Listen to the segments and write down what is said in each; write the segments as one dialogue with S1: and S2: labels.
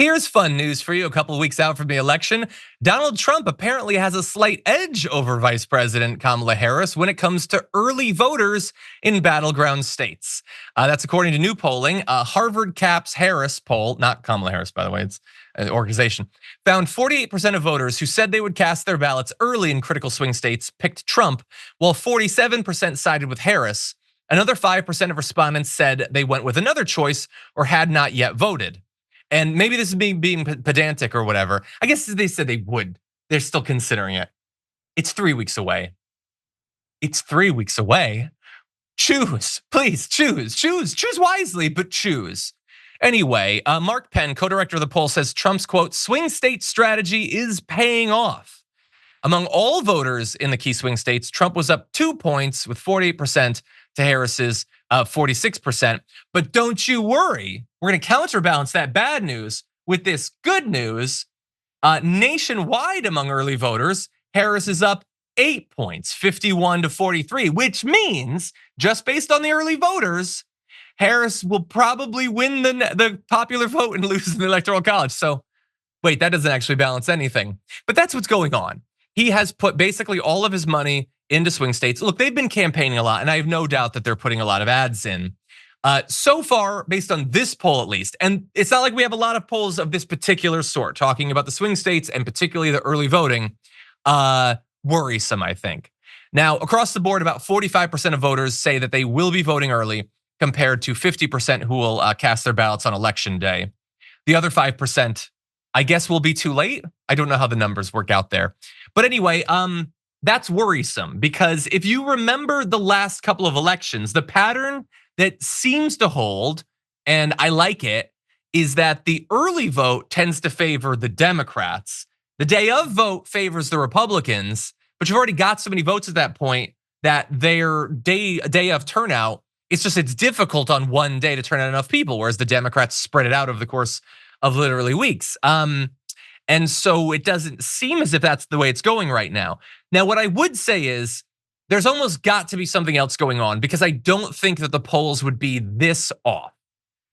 S1: Here's fun news for you. A couple of weeks out from the election, Donald Trump apparently has a slight edge over Vice President Kamala Harris when it comes to early voters in battleground states. That's according to new polling. Harvard Cap's Harris poll, not Kamala Harris, by the way, it's an organization, found 48% of voters who said they would cast their ballots early in critical swing states picked Trump, while 47% sided with Harris. Another 5% of respondents said they went with another choice or had not yet voted. And maybe this is being pedantic or whatever. I guess they said they would. They're still considering it. It's 3 weeks away. It's 3 weeks away. Choose, please choose wisely, but choose. Anyway, Mark Penn, co-director of the poll, says Trump's quote, swing state strategy is paying off. Among all voters in the key swing states, Trump was up 2 points with 48% to Harris's 46%. But don't you worry, we're gonna counterbalance that bad news with this good news. Nationwide among early voters, Harris is up 8 points, 51 to 43, which means just based on the early voters, Harris will probably win the popular vote and lose the electoral college. So wait, that doesn't actually balance anything, but that's what's going on. He has put basically all of his money into swing states. Look, they've been campaigning a lot, and I have no doubt that they're putting a lot of ads in. So far, based on this poll at least, and it's not like we have a lot of polls of this particular sort talking about the swing states and particularly the early voting, worrisome, I think. Now, across the board, about 45% of voters say that they will be voting early compared to 50% who will cast their ballots on election day. The other 5%, I guess, will be too late. I don't know how the numbers work out there. But anyway, that's worrisome because if you remember the last couple of elections, the pattern that seems to hold, and I like it, is that the early vote tends to favor the Democrats. The day of vote favors the Republicans, but you've already got so many votes at that point that their day of turnout, it's difficult on one day to turn out enough people, whereas the Democrats spread it out over the course of literally weeks. And so it doesn't seem as if that's the way it's going right now. Now, what I would say is there's almost got to be something else going on because I don't think that the polls would be this off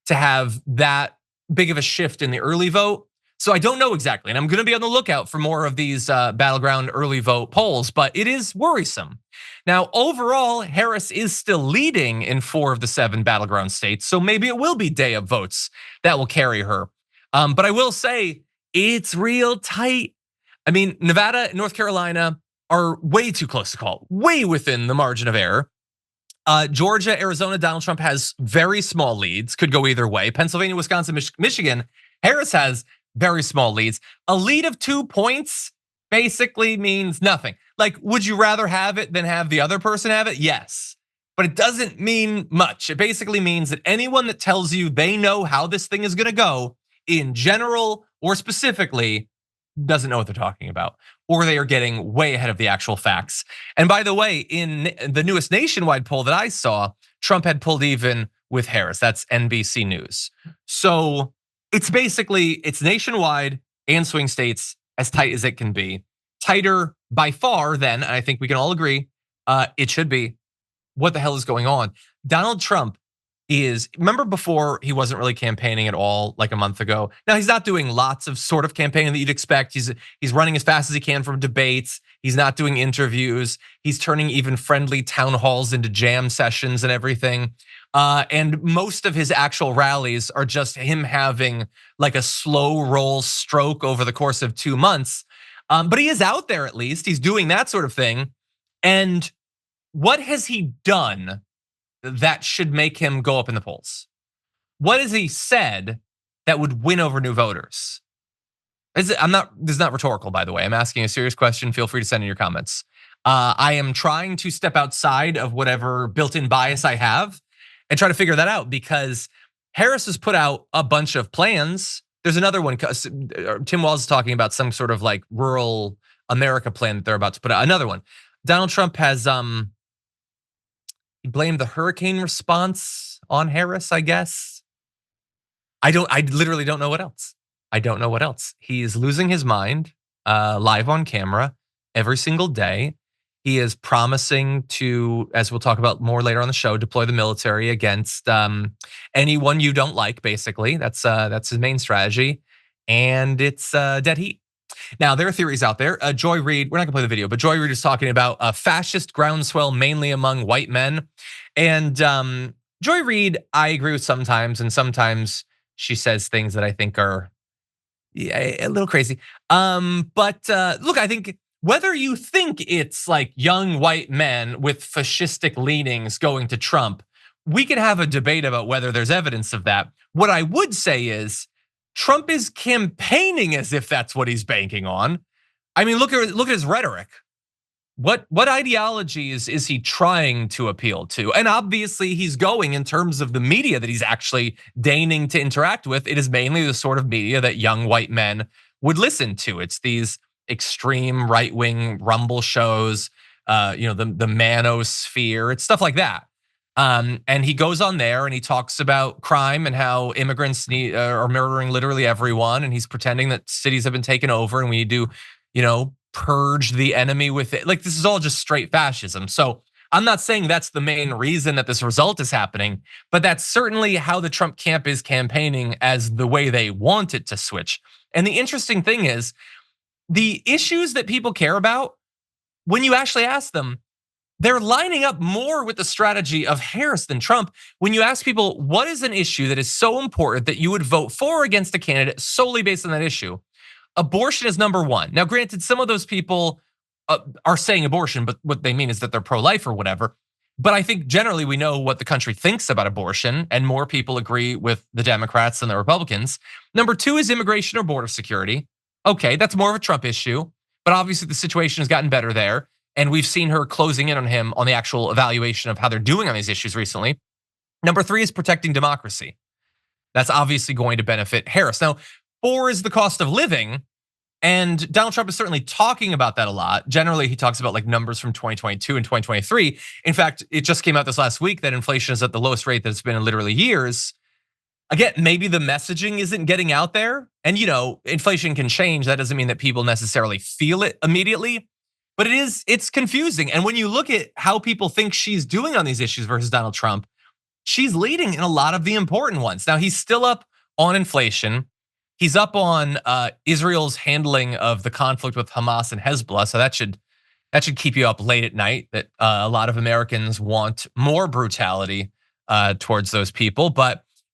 S1: to have that big of a shift in the early vote. So I don't know exactly, and I'm gonna be on the lookout for more of these battleground early vote polls, but it is worrisome. Now, overall, Harris is still leading in 4 of the 7 battleground states, so maybe it will be day of votes that will carry her. But I will say, it's real tight. I mean, Nevada and North Carolina are way too close to call, way within the margin of error. Georgia, Arizona, Donald Trump has very small leads, could go either way. Pennsylvania, Wisconsin, Michigan, Harris has very small leads. A lead of 2 points basically means nothing. Like, would you rather have it than have the other person have it? Yes, but it doesn't mean much. It basically means that anyone that tells you they know how this thing is gonna go in general or specifically doesn't know what they're talking about, or they are getting way ahead of the actual facts. And by the way, in the newest nationwide poll that I saw, Trump had pulled even with Harris. That's NBC News. So it's nationwide and swing states as tight as it can be. Tighter by far than, and I think we can all agree, it should be. What the hell is going on? Donald Trump remember before he wasn't really campaigning at all like a month ago. Now he's not doing lots of sort of campaigning that you'd expect. He's running as fast as he can from debates. He's not doing interviews. He's turning even friendly town halls into jam sessions and everything. And most of his actual rallies are just him having like a slow roll stroke over the course of 2 months. But he is out there at least. He's doing that sort of thing. And what has he done that should make him go up in the polls? What has he said that would win over new voters? This is not rhetorical, by the way. I'm asking a serious question. Feel free to send in your comments. I am trying to step outside of whatever built-in bias I have and try to figure that out because Harris has put out a bunch of plans. There's another one. Tim Walz is talking about some sort of like rural America plan that they're about to put out. Another one. Donald Trump has he blamed the hurricane response on Harris, I guess. I literally don't know what else. I don't know what else. He is losing his mind live on camera every single day. He is promising to, as we'll talk about more later on the show, deploy the military against anyone you don't like, basically. That's his main strategy. and it's dead heat. Now, there are theories out there. Joy Reid, we're not gonna play the video, but Joy Reid is talking about a fascist groundswell mainly among white men. And Joy Reid, I agree with sometimes, and sometimes she says things that I think are a little crazy. But look, I think whether you think it's like young white men with fascistic leanings going to Trump, we could have a debate about whether there's evidence of that. What I would say is Trump is campaigning as if that's what he's banking on. I mean, look at his rhetoric. What ideologies is he trying to appeal to? And obviously he's going in terms of the media that he's actually deigning to interact with. It is mainly the sort of media that young white men would listen to. It's these extreme right-wing rumble shows, the manosphere, it's stuff like that. And he goes on there and he talks about crime and how immigrants are murdering literally everyone. And he's pretending that cities have been taken over and we need to, purge the enemy with it. Like, this is all just straight fascism. So I'm not saying that's the main reason that this result is happening, but that's certainly how the Trump camp is campaigning as the way they want it to switch. And the interesting thing is the issues that people care about, when you actually ask them, they're lining up more with the strategy of Harris than Trump. When you ask people, what is an issue that is so important that you would vote for or against a candidate solely based on that issue? Abortion is number one. Now, granted, some of those people are saying abortion, but what they mean is that they're pro-life or whatever. But I think generally we know what the country thinks about abortion, and more people agree with the Democrats than the Republicans. Number two is immigration or border security. Okay, that's more of a Trump issue, but obviously the situation has gotten better there. And we've seen her closing in on him on the actual evaluation of how they're doing on these issues recently. Number three is protecting democracy. That's obviously going to benefit Harris. Now, four is the cost of living. And Donald Trump is certainly talking about that a lot. Generally, he talks about like numbers from 2022 and 2023. In fact, it just came out this last week that inflation is at the lowest rate that it's been in literally years. Again, maybe the messaging isn't getting out there. And inflation can change. That doesn't mean that people necessarily feel it immediately. But it's confusing. And when you look at how people think she's doing on these issues versus Donald Trump, she's leading in a lot of the important ones. Now, he's still up on inflation. He's up on Israel's handling of the conflict with Hamas and Hezbollah. So that should keep you up late at night, that a lot of Americans want more brutality towards those people.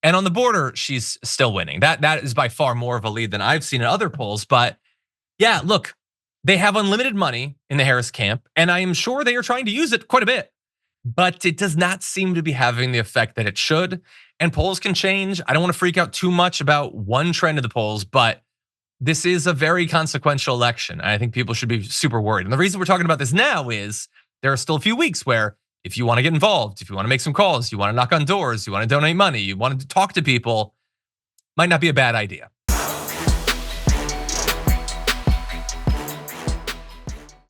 S1: And on the border, she's still winning. That is by far more of a lead than I've seen in other polls. But yeah, look, they have unlimited money in the Harris camp, and I am sure they are trying to use it quite a bit. But it does not seem to be having the effect that it should. And polls can change. I don't want to freak out too much about one trend of the polls, but this is a very consequential election. And I think people should be super worried. And the reason we're talking about this now is there are still a few weeks where if you want to get involved, if you want to make some calls, you want to knock on doors, you want to donate money, you want to talk to people, might not be a bad idea.